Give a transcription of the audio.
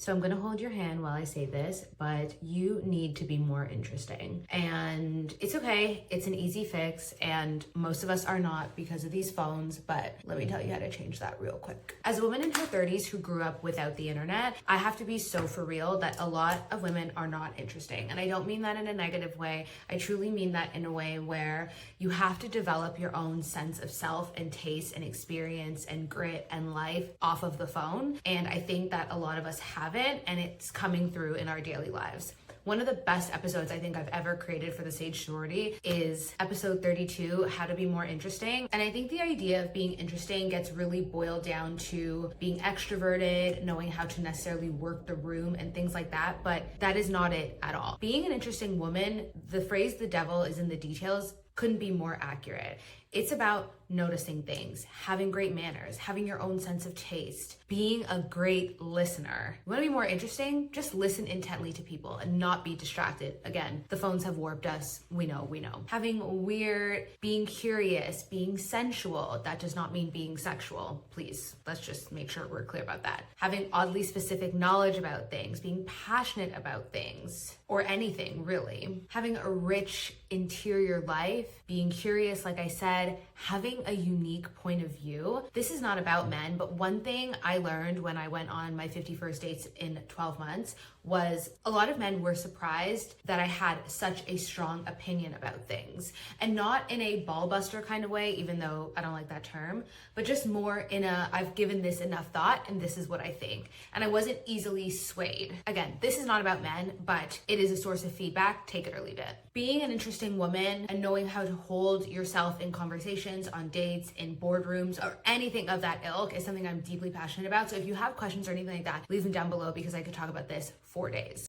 So I'm gonna hold your hand while I say this, but you need to be more interesting. And it's okay, it's an easy fix, and most of us are not because of these phones, but let me tell you how to change that real quick. As a woman in her 30s who grew up without the internet, I have to be so for real that a lot of women are not interesting. And I don't mean that in a negative way. I truly mean that in a way where you have to develop your own sense of self and taste and experience and grit and life off of the phone. And I think that a lot of us haven't, and it's coming through in our daily lives. One of the best episodes I think I've ever created for the Sage Sorority is episode 32, How to Be More Interesting. And I think the idea of being interesting gets really boiled down to being extroverted, knowing how to necessarily work the room and things like that, but that is not it at all. Being an interesting woman, the phrase "the devil is in the details" couldn't be more accurate. It's about noticing things, having great manners, having your own sense of taste, being a great listener. You want to be more interesting? Just listen intently to people and not be distracted. Again, the phones have warped us. We know. Having weird, being curious, being sensual. That does not mean being sexual. Please, let's just make sure we're clear about that. Having oddly specific knowledge about things, being passionate about things, or anything really. Having a rich interior life, being curious, like I said, having a unique point of view. This is not about men, but one thing I learned when I went on my 51st dates in 12 months was a lot of men were surprised that I had such a strong opinion about things. And not in a ball buster kind of way, even though I don't like that term, but just more in a, I've given this enough thought and this is what I think. And I wasn't easily swayed. Again, this is not about men, but it is a source of feedback. Take it or leave it. Being an interesting woman and knowing how to hold yourself in conversations, on dates, in boardrooms, or anything of that ilk is something I'm deeply passionate about. So if you have questions or anything like that, leave them down below because I could talk about this for days.